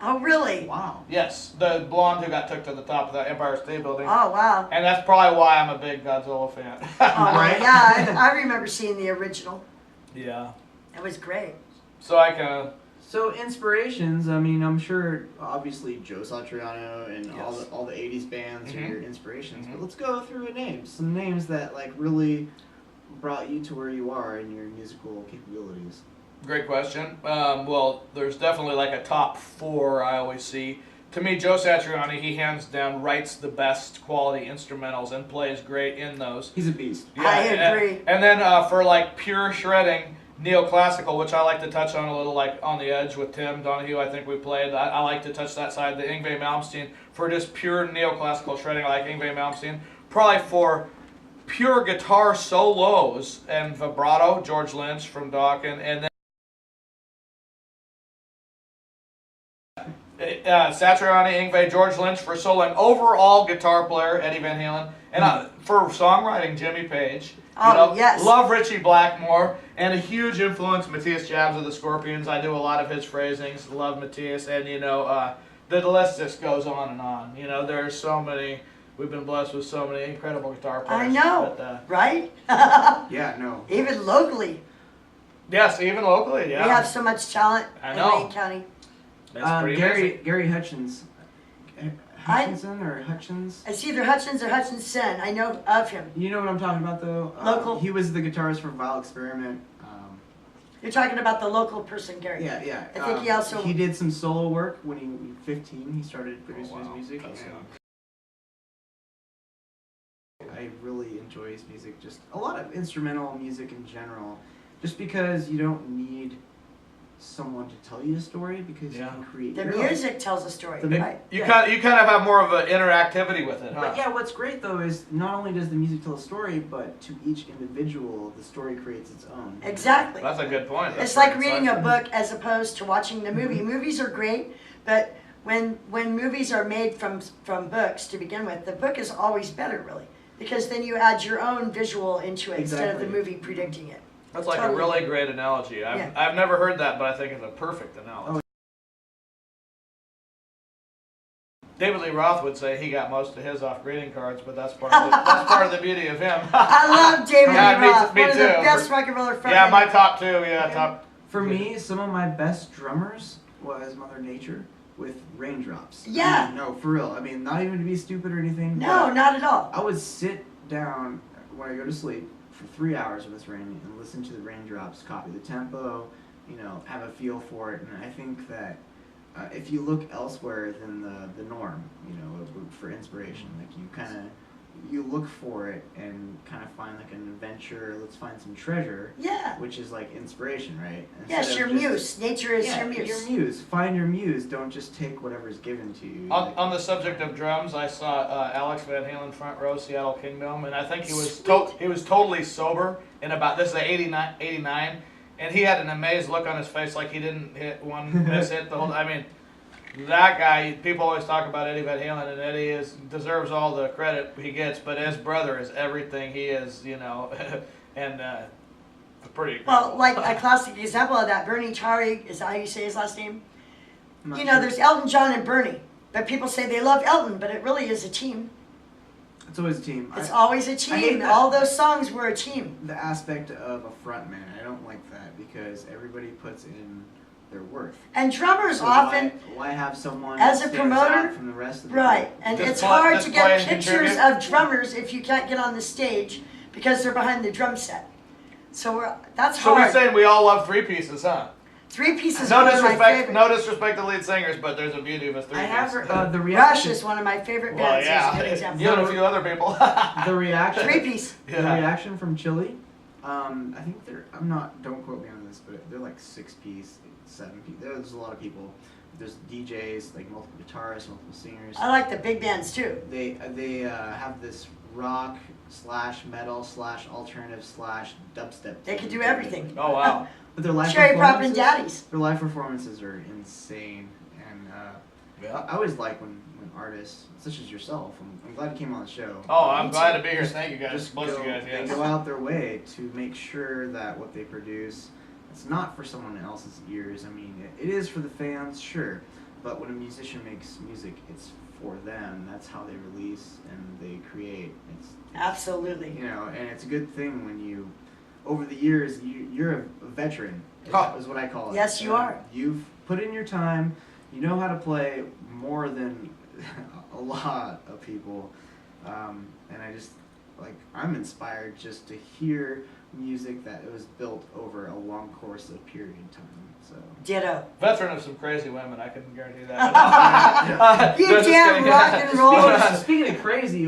Oh, really?
Wow.
Yes, the blonde who got took to the top of the Empire State Building.
Oh, wow.
And that's probably why I'm a big Godzilla fan.
Oh,
Right.
yeah, I remember seeing the original.
Yeah.
It was great.
So I kind of.
So inspirations, I mean, I'm sure obviously Joe Satriano and
Yes.
all the 80s bands are
Mhm.
your inspirations,
Mhm.
but let's go through some names that like really brought you to where you are in your musical capabilities.
Great question. Well, there's definitely like a top 4 I always see. To me, Joe Satriani, he hands down writes the best quality instrumentals and plays great in those.
He's a beast.
I agree.
And then for like pure shredding, neoclassical, which I like to touch on a little, like On the Edge with Tim Donahue, I think we played. I like to touch that side. The Yngwie Malmsteen, for just pure neoclassical shredding, I like Yngwie Malmsteen. Probably for pure guitar solos and vibrato, George Lynch from Dokken, and then Satriani, Yngwie, George Lynch for soloing. Overall guitar player, Eddie Van Halen. And for songwriting, Jimmy Page.
Oh, yes.
Love Ritchie Blackmore. And a huge influence, Matthias Jabs of the Scorpions. I do a lot of his phrasings. Love Matthias. And, the list just goes on and on. There's so many. We've been blessed with so many incredible guitar players.
I know,
But,
right?
Yeah, no.
Even locally,
yes, even locally, yeah.
we have so much talent
I
in
know.
Wayne County.
That's pretty amazing.
Gary Hutchins. Hutchinson or Hutchins?
It's either Hutchins or Hutchinson. I know of him.
You know what I'm talking about, though?
Local.
He was the guitarist for Vile Experiment.
You're talking about the local person, Gary.
Yeah, yeah.
I think he also...
He did some solo work when he was 15. He started producing his music. I really enjoy his music. Just a lot of instrumental music in general. Just because you don't need someone to tell you a story, because you can create
the
your own.
music tells a story, right?
You kind of have more of an interactivity with it, huh?
But yeah, what's great though is not only does the music tell a story, but to each individual, the story creates its own.
Exactly.
That's a good point.
It's like reading a book as opposed to watching the movie. Movies are great, but when movies are made from books to begin with, the book is always better, really, because then you add your own visual into it instead of the movie predicting it.
That's like a really great analogy. I've never heard that, but I think it's a perfect analogy. David Lee Roth would say he got most of his off greeting cards, but that's part of the beauty of him.
I love David Lee Roth.
Me
One of
too.
the best rock and roller frontmen.
Yeah, my top two. Yeah, top.
For me, some of my best drummers was Mother Nature with Raindrops.
Yeah.
I mean, no, for real. I mean, not even to be stupid or anything.
No, not at all.
I would sit down when I go to sleep for 3 hours when it's raining and listen to the raindrops, copy the tempo, have a feel for it. And I think that if you look elsewhere than the norm, for inspiration, like you look for it and kind of find like an adventure. Let's find some treasure.
Yeah.
Which is like inspiration, right?
Yes, your muse. Nature is your muse.
Your muse. Find your muse. Don't just take whatever's given to you.
On the subject of drums, I saw Alex Van Halen front row, Seattle Kingdom, and I think he was totally sober in about, this is 89, and he had an amazed look on his face, like he didn't hit one miss hit the whole. I mean, that guy. People always talk about Eddie Van Halen, and Eddie deserves all the credit he gets, but his brother is everything he is, and pretty.
Well, like a classic example of that, Bernie Chari, is that how you say his last name? There's Elton John and Bernie, but people say they love Elton, but it really is a team.
It's always a team.
It's always a team. All those songs were a team.
The aspect of a front man, I don't like that, because everybody puts in their worth.
And drummers often,
why have someone
as a
that stands
promoter,
out from the rest of the
right?
group?
And
Just
it's hard
just
to
play
get
and
pictures
contribute.
of drummers if you can't get on the stage because they're behind the drum set. So that's
So
hard.
we're saying we all love three pieces, huh?
Three pieces
No
are one of my
disrespect,
favorite.
no disrespect to lead singers, but there's a beauty of a three
I
piece.
have the
Rush
reaction.
is one of my favorite
Well,
bands. Here's a good
yeah,
example.
you and a few other people.
The reaction.
Three piece.
The reaction from Chile. I think they're. I'm not. Don't quote me on this, but they're like 6-piece, 7-piece. There's a lot of people. There's DJs, like multiple guitarists, multiple singers.
I like the big bands too.
They have this rock / metal / alternative / dubstep.
They can do everything.
Oh wow.
But their live
Cherry Pop and
performances.
Daddies.
Their live performances are insane, and
Yeah.
I always like when artists such as yourself. I'm glad you came on the show.
Oh, I'm glad to be here. Thank you guys.
Just
Bless
go,
you guys.
they
Yes.
go out their way to make sure that what they produce, it's not for someone else's ears. I mean, it is for the fans, sure, but when a musician makes music, it's for them. That's how they release and they create. It's
Absolutely.
and it's a good thing when you, over the years, you're a veteran. Is what I call it.
Yes, you are.
You've put in your time. You know how to play more than a lot of people, and I'm inspired just to hear music that was built over a long course of period of time. So
Ditto.
Veteran of some crazy women, I can guarantee that.
You
Just
damn
kidding.
rock and roll.
Speaking of crazy,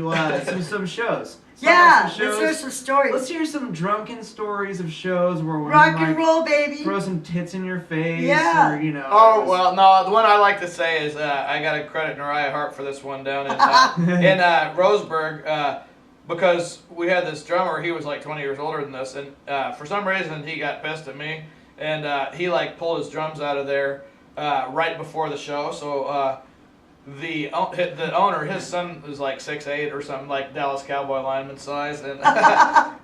some shows.
Yeah,
Some
let's hear some stories.
Let's hear some drunken stories of shows where women
Rock and roll, baby.
throw some tits in your face.
Yeah.
Or,
Oh well, no. The one I like to say is I got to credit Nariah Hart for this one down in Roseburg because we had this drummer. He was like 20 years older than us, and for some reason he got pissed at me, and he like pulled his drums out of there right before the show. So the owner, his son is like 6'8" or something, like Dallas Cowboy lineman size, and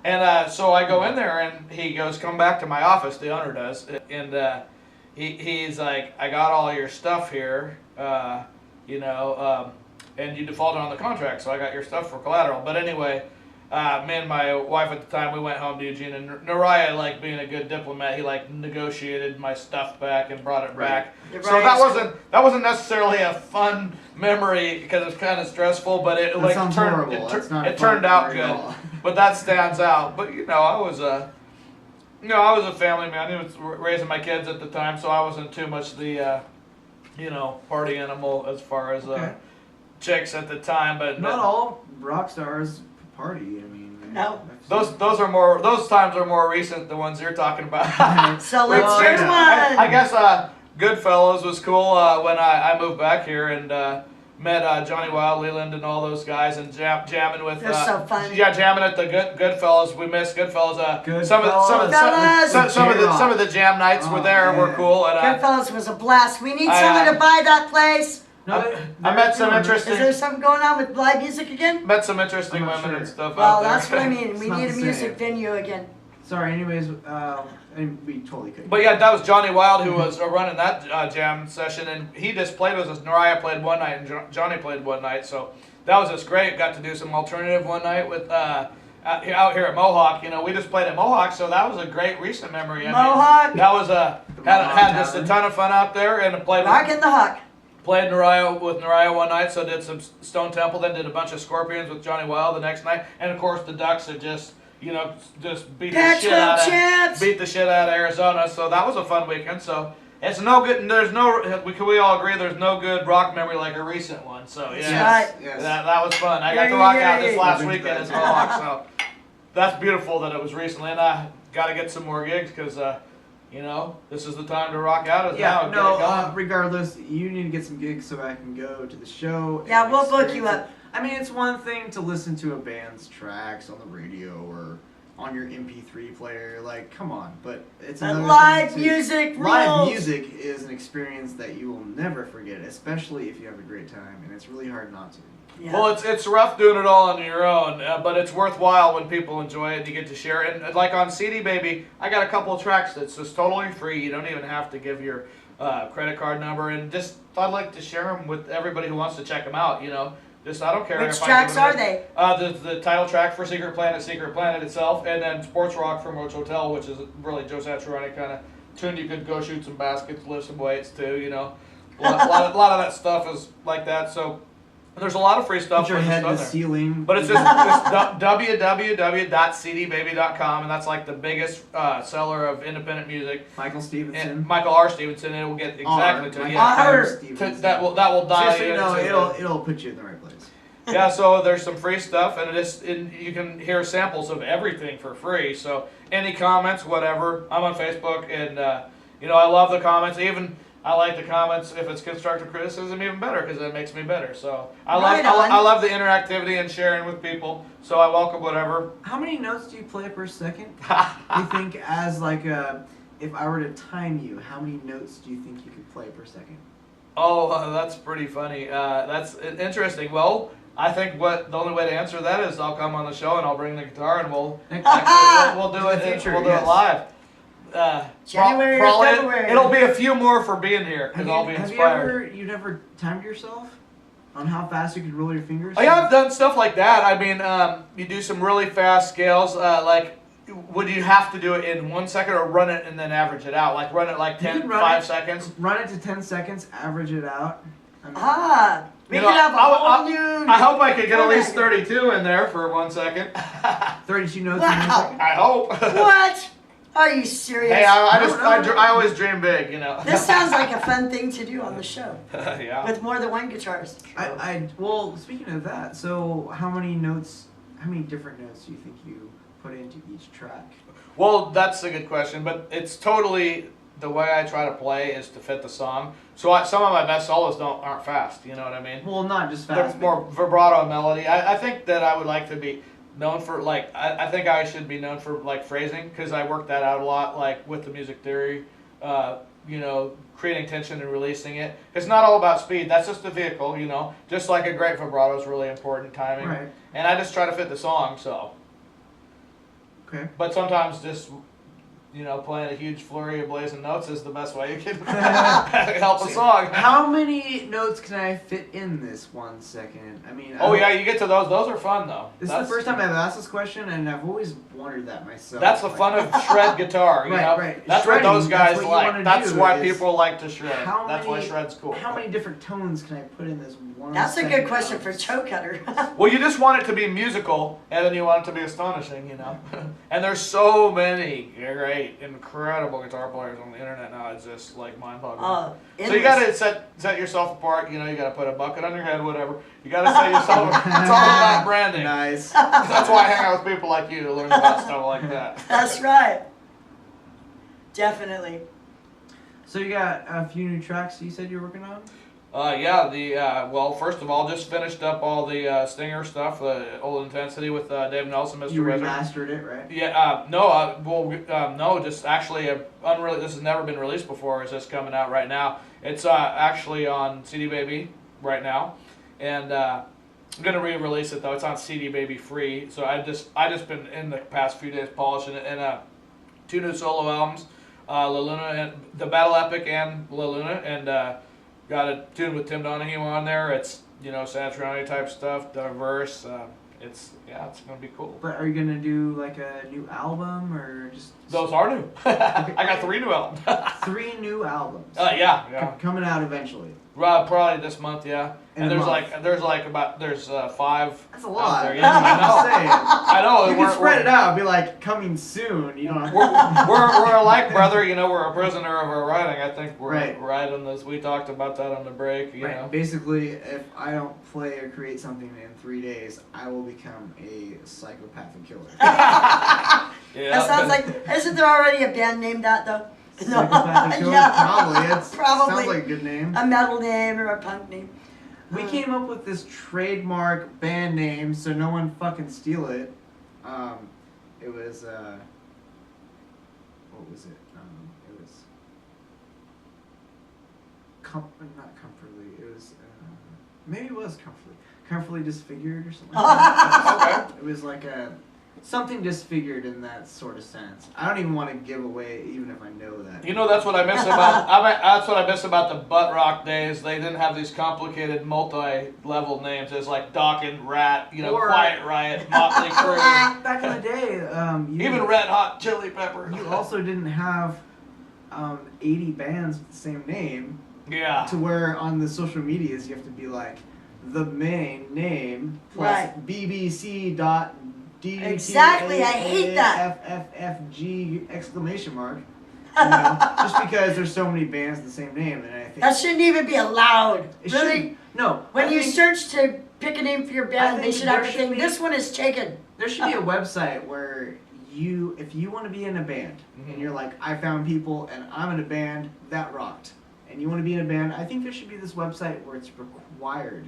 and so I go in there and he goes, "Come back to my office." The owner does, and he's like, "I got all your stuff here, and you defaulted on the contract, so I got your stuff for collateral." But anyway, me and my wife at the time, we went home to Eugene, and Nariah, like being a good diplomat, he like negotiated my stuff back and brought it back. So that wasn't necessarily a fun memory because it's kind of stressful, but it like it turned out good. But that stands out. But I was a family man. I was raising my kids at the time, so I wasn't too much the party animal as far as chicks at the time. But
not all rock stars party. I mean,
no.
Those times are more recent. The ones you're talking about.
So let's hear one.
I guess Goodfellas was cool when I moved back here and met Johnny Wild, Leland, and all those guys, and jamming with.
They're so funny.
Yeah, jamming at the Goodfellas. We missed Goodfellas. Some of the jam nights were there. Were cool. And,
Goodfellas was a blast. We need someone to buy that place.
No, I met some interesting.
Is there something going on with live music again?
Met some interesting women and stuff.
Well,
out there.
that's what I mean. We need a music venue again.
Sorry. Anyways, we totally could.
But yeah, that was Johnny Wild who was running that jam session, and he just played with us. Nariah played one night, and Johnny played one night. So that was just great. Got to do some alternative one night with out here at Mohawk. We just played at Mohawk, so that was a great recent memory.
Mohawk.
That was had just a ton of fun out there, and played.
Rockin' the Hawk.
Played with Nariah one night, so did some Stone Temple, then did a bunch of Scorpions with Johnny Wild the next night, and of course the Ducks are just beat the shit out of Arizona. So that was a fun weekend. So it's no good. We all agree there's no good rock memory like a recent one. So yeah,
yes.
That was fun. I got to rock out this last weekend as well. So that's beautiful that it was recently, and I got to get some more gigs because. This is the time to rock out.
Regardless, you need to get some gigs so I can go to the show.
Yeah, we'll book you up.
I mean, it's one thing to listen to a band's tracks on the radio or on your MP3 player. Like, come on. But it's another
live music rules.
Live music is an experience that you will never forget, especially if you have a great time, and it's really hard not to.
Yeah. Well, it's rough doing it all on your own, but it's worthwhile when people enjoy it and you get to share it. And like on CD Baby, I got a couple of tracks that's just totally free. You don't even have to give your credit card number, and just I'd like to share them with everybody who wants to check them out. Just I don't care.
Which tracks are they?
The title track for Secret Planet itself, and then Sports Rock from Roach Hotel, which is really Joe Satriani kind of tune. You could go shoot some baskets, lift some weights too. A lot of that stuff is like that. So. There's a lot of free stuff.
Put your head to the ceiling.
But it's just www.cdbaby.com, and that's like the biggest seller of independent music.
Michael Stevenson.
And Michael R. Stevenson, and it will get exactly to you. That will dial you into.
It'll put you in the right place.
Yeah, so there's some free stuff, and you can hear samples of everything for free. So any comments, whatever. I'm on Facebook, and I love the comments. Even I like the comments. If it's constructive criticism, even better, because it makes me better. So I love the interactivity and sharing with people. So I welcome whatever.
How many notes do you play per second? You think if I were to time you, how many notes do you think you could play per second?
Oh, that's pretty funny. That's interesting. Well, I think the only way to answer that is I'll come on the show and I'll bring the guitar and we'll do it. We'll do it live.
January or February.
It'll be a few more for being here because I'll be inspired.
Have you ever timed yourself on how fast you could roll your fingers?
Oh, yeah, I've done stuff like that. I mean, you do some really fast scales. Would you have to do it in 1 second or run it and then average it out? Like run it like 5 seconds?
Run it to 10 seconds, average it out.
We could have a whole new...
I hope I could get at least 32 in there for 1 second.
32 notes
in
1 second?
I hope.
What? Are you serious?
Hey, I always dream big,
This sounds like a fun thing to do on the show.
Yeah.
With more than one guitarist.
Well, speaking of that, so how many different notes do you think you put into each track?
Well, that's a good question, but it's totally the way I try to play is to fit the song. So some of my best solos aren't fast, you know what I mean?
Well, not just fast.
They're more vibrato and melody. I think that I would like to be known for I think I should be known for phrasing because I work that out a lot with the music theory, creating tension and releasing it. It's not all about speed. That's just the vehicle, Just like a great vibrato is really important timing.
Right.
And I just try to fit the song. So.
Okay.
But sometimes just playing a huge flurry of blazing notes is the best way you can help a song.
How many notes can I fit in this 1 second? I mean,
Oh yeah, you get to those. Those are fun though.
This is the first time I've asked this question, and I've always wondered that myself.
That's the fun of shred guitar, you know?
Right.
That's
Shredding,
what those guys
that's what you
like.
wanna
That's
do
why
is
people like to shred.
how
That's why
many-
shred's cool.
How many different tones can I put in this one?
That's a good
second
question for
notes?
toe cutter.
Well, you just want it to be musical, and then you want it to be astonishing, And there's so many great, incredible guitar players on the internet now. It's just like mind-boggling. So you gotta set yourself apart. You gotta put a bucket on your head, whatever. You gotta set yourself. It's all about branding.
Nice.
That's why I hang out with people like you to learn about stuff like that.
That's right. Definitely.
So you got a few new tracks you said you're working on?
Well, first of all, just finished up all the Stinger stuff, the Old Intensity with Dave Nelson, Mr.
You
Wizard.
remastered it, right?
Yeah, no, just actually this has never been released before. It's just coming out right now. It's actually on CD Baby right now, and I'm gonna re-release it though. It's on CD Baby free. So I just been in the past few days polishing it, and 2 new solo albums, La Luna and the Battle Epic and La Luna, and got a tune with Tim Donahue on there. It's Satriani type stuff, diverse. It's gonna be cool.
But are you gonna do like a new album or just
Those are new. I got 3 new albums.
3 new albums?
Yeah.
Coming out eventually.
Probably this month, yeah.
In
And
a
there's
month.
there's 5.
That's a lot.
There. Yeah, I know. I know.
You can spread it out. Be like coming soon. You don't have
We're alike, brother. We're a prisoner of our writing. I think we're
Right.
on this. We talked about that on the break. You know.
Basically, if I don't play or create something in 3 days, I will become a psychopathic killer.
Yeah.
That sounds like, isn't there already a band named that though?
Psychopathic killer?
Yeah.
Probably.
Probably.
Sounds like a good name.
A metal name or a punk name.
We came up with this trademark band name so no one fucking steal it. It was, what was it? It was, not Comfortably, it was, maybe it was Comfortably Disfigured or something like that.
Okay.
It was like something disfigured in that sort of sense. I don't even want to give away, even if I know that.
That's what I miss about that's what I miss about the butt rock days. They didn't have these complicated multi-level names. There's like Dawkins, Rat,
Or-
Quiet Riot, Motley Crue,
Back in the day,
even Red Hot Chili Peppers.
you also didn't have 80 bands with the same name.
Yeah.
To where on the social medias you have to be like the main name plus
Right.
BBC dot D
Exactly, I hate that.
FFFG exclamation mark. Just because there's so many bands with the same name, and I think
That shouldn't even be allowed.
it
Really?
shouldn't- No.
When
I
you
think
search to pick a name for your
I
band, they
think
should have
there
a
should
thing.
be-
This one is taken.
there should be a website where if you want to be in a band and you're like, I found people and I'm in a band that rocked, and you want to be in a band, I think there should be this website where it's required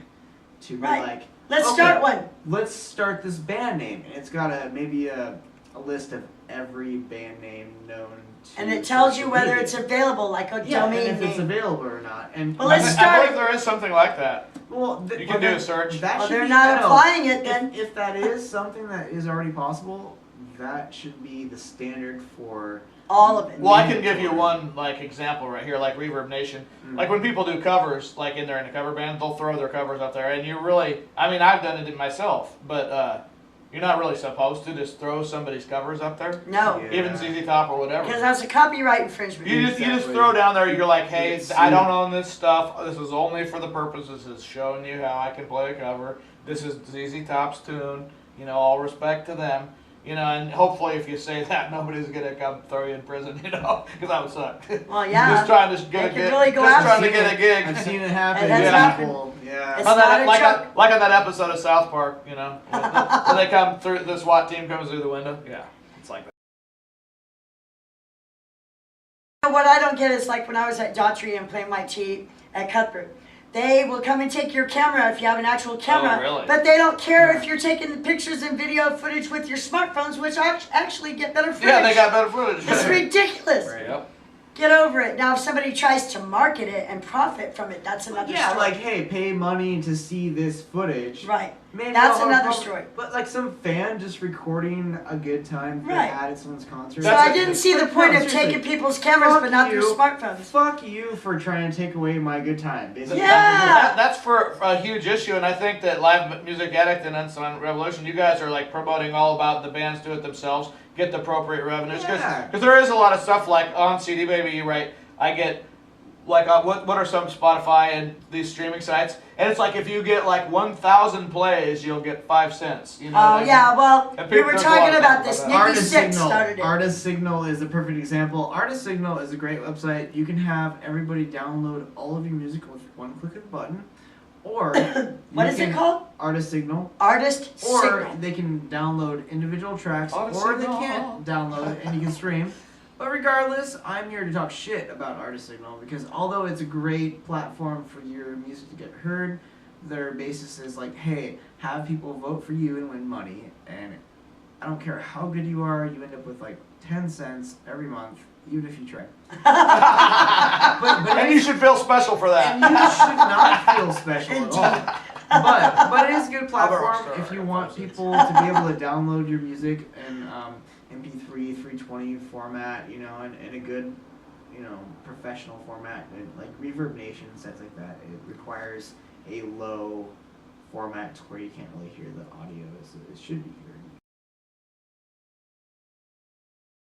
to be
Right.
like,
Let's
okay,
start one.
let's start this band name, and it's got maybe a list of every band name known to
And it tells you
social
whether
media.
it's available, like a
yeah,
domain
and if it's
name.
available or not. And
Well, let's
I
start-
believe there is something like that.
well,
You can do a search.
That
Well,
should
they're
be-
not
no,
applying it then.
If that is something that is already possible, that should be the standard for
All of it.
Well, I can give you one example right here, like Reverb Nation.
Mm.
Like when people do covers, like in a cover band, they'll throw their covers up there, and you really, I've done it myself, but you're not really supposed to just throw somebody's covers up there,
No,
Yeah.
even ZZ Top or whatever.
because that's a copyright infringement.
You just
Exactly.
throw down there. You're like, hey,
It's
I don't
sued.
own this stuff. This is only for the purposes of showing you how I can play a cover. This is ZZ Top's tune. All respect to them. And hopefully if you say that, nobody's gonna come throw you in prison. Because that would suck.
Well, yeah.
Just trying to get a
They
gig.
could really go
Just
after
trying to
you.
get a gig.
I've seen it happen.
And that's
to
happened.
people. Yeah.
It's
On
not
that,
a
like,
joke.
like on that episode of South Park, when they come through, the SWAT team comes through the window. Yeah, it's like that.
What I don't get is like when I was at Daughtry and playing my tea at Cuthbert. They will come and take your camera if you have an actual camera.
Oh, really?
But they don't care if you're taking pictures and video footage with your smartphones, which actually get better footage.
Yeah, they got better footage.
It's ridiculous.
Right.
Yep.
Get over it. Now, if somebody tries to market it and profit from it, that's another
Yeah,
story.
like, hey, pay money to see this footage.
Right.
Maybe
That's
I'll
another
probably-
story.
But like some fan just recording a good time for
Right.
at someone's concert.
So
That's
I didn't see the
Like,
point
no,
of
seriously.
taking people's cameras,
Fuck
but not their
you.
smartphones.
Fuck you for trying to take away my good time. Basically.
Yeah.
That's for a huge issue, and I think that Live Music Addict and Unsigned Revolution, you guys are like promoting all about the bands do it themselves, get the appropriate revenues, because
Yeah.
there is a lot of stuff like on CD Baby, right? I get like what are some Spotify and these streaming sites, and it's like if you get like 1,000 plays, you'll get 5 cents. You know?
Oh
what I mean?
yeah, well,
And
we
people-
were
there's a lot
talking
of
about
talk
this.
about
Nikki
Artist
Six
Signal.
started it.
Artist Signal is a perfect example. Artist Signal is a great website. You can have everybody download all of your music with one click of a button, or
What
you
is it
can-
called?
Artist Signal.
Artist
Or
Signal.
they can download individual tracks,
Artist
or they
Signal.
can't download and you can stream. But regardless, I'm here to talk shit about Artist Signal because although it's a great platform for your music to get heard, their basis is like, hey, have people vote for you and win money. And I don't care how good you are, you end up with like 10 cents every month, even if you try. but
And you should feel special for
and
that.
you should not feel special at all. But it is a good
I'm a rock
platform
star.
if you want people to be able to download your music in MP3, 320 format, you know, in a good, you know, professional format, and like Reverb Nation, sites like that. It requires a low format to where you can't really hear the audio as it should be heard.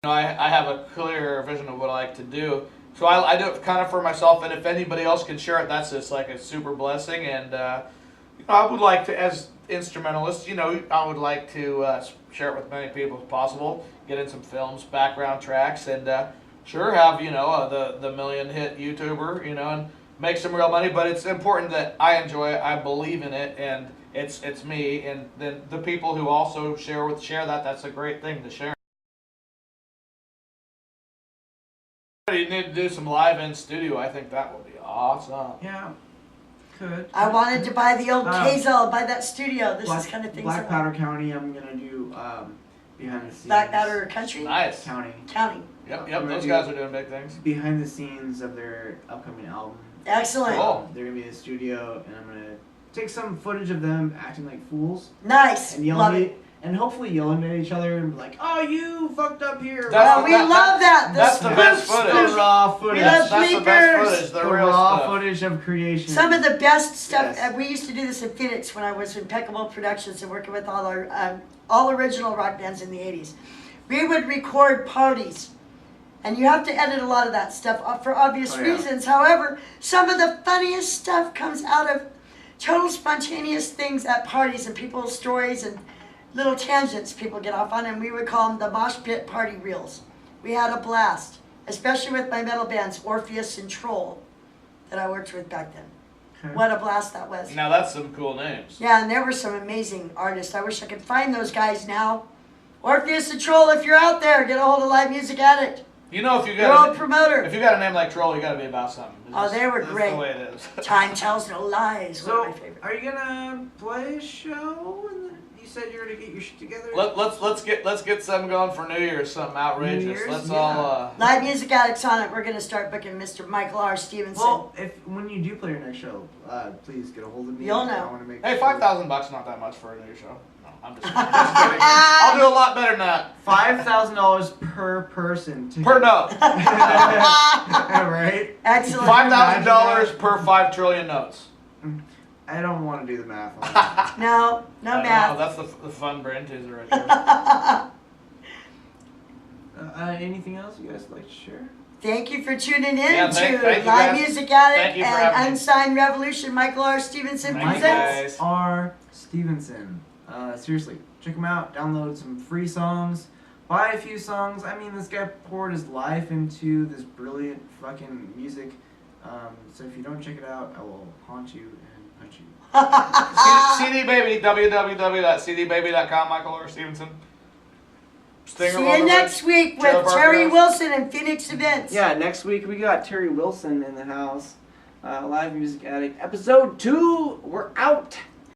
You know, I have a clear vision of what I like to do. So I do it kind of for myself, and if anybody else can share it, that's just like a super blessing. And you know, I would like to, as instrumentalists, you know, I would like to share it with many people as possible. Get in some films, background tracks, and sure have, you know, the million hit YouTuber, you know, and make some real money. But it's important that I enjoy it, I believe in it, and it's me. And then the people who also share that, that's a great thing to share. You need to do some live in studio. I think that would be awesome.
Yeah, could.
I wanted to buy the old
Um,
Kazel, buy that studio. This is kind of things
Black
I
Powder
want.
County, I'm gonna do behind the scenes.
Black Powder Country
Nice.
County.
County.
Yep,
I'm
yep.
gonna
Those
do
guys are doing big things.
behind the scenes of their upcoming album.
Excellent.
Cool.
They're gonna be in the studio, and I'm gonna take some footage of them acting like fools
Nice.
and
Love
yelling
it.
and hopefully yelling at each other and be like, "Oh, you fucked up here."
That's
Oh, we love that.
That's the best
spoof
footage.
The
stuff.
raw footage.
love
That's the best
bleepers.
footage. The
The
real
raw
stuff.
footage of creation.
Some of the best stuff.
Yes.
We used to do this in Phoenix when I was in Impeccable Productions and working with all original rock bands in the '80s. We would record parties, and you have to edit a lot of that stuff for obvious
Oh, yeah.
reasons. However, some of the funniest stuff comes out of total spontaneous things at parties and people's stories and little tangents people get off on, and we would call them the mosh pit party reels. We had a blast, especially with my metal bands Orpheus and Troll that I worked with back then.
Okay.
What a blast that was.
Now that's some cool names.
Yeah, and there were some amazing artists. I wish I could find those guys now. Orpheus and Troll, if you're out there, get a hold of Live Music Addict.
You know, if you
Your old
got
promoter.
if you got a name like Troll, you got to be about something. It's
Oh, they were
that's
great.
the way it is.
Time Tells No Lies, one
So,
of my favorites.
are you gonna play a show? And then you said you're gonna get your shit together.
Let's get something going for New Year's. Something outrageous.
New Year's?
Let's
Yeah.
all.
Live Music Addicts on it. We're going to start booking Mr. Michael R. Stevenson.
Well, when you do play your next show, please get a hold of me.
You'll know.
I want to make
Hey,
sure-
$5,000 not that much for a new show. No, I'm just kidding. I'll do a lot better than that.
$5,000 per person. To
Per note.
Right?
Excellent.
$5,000 per 5 trillion notes.
I don't want to do the math on that.
No
I
math.
know, that's the fun brain teaser right there.
Anything else you guys would like to share?
Thank you for tuning in
Yeah,
to
thank you,
Live
guys.
Music
Thank
Addict
you for
and
having me.
Unsigned Revolution. Michael R. Stevenson
Thank you,
presents.
guys.
R. Stevenson. Seriously, check him out. Download some free songs. Buy a few songs. I mean, this guy poured his life into this brilliant fucking music. So if you don't check it out, I will haunt you and punch you.
CD Baby, www.cdbaby.com, Michael or Stevenson. Stinger
See
on
you
the
next week
Trevor
with Terry
Barker.
Wilson and Phoenix Events.
Yeah, next week we got Terry Wilson in the house. Live Music Addict, episode 2. We're out.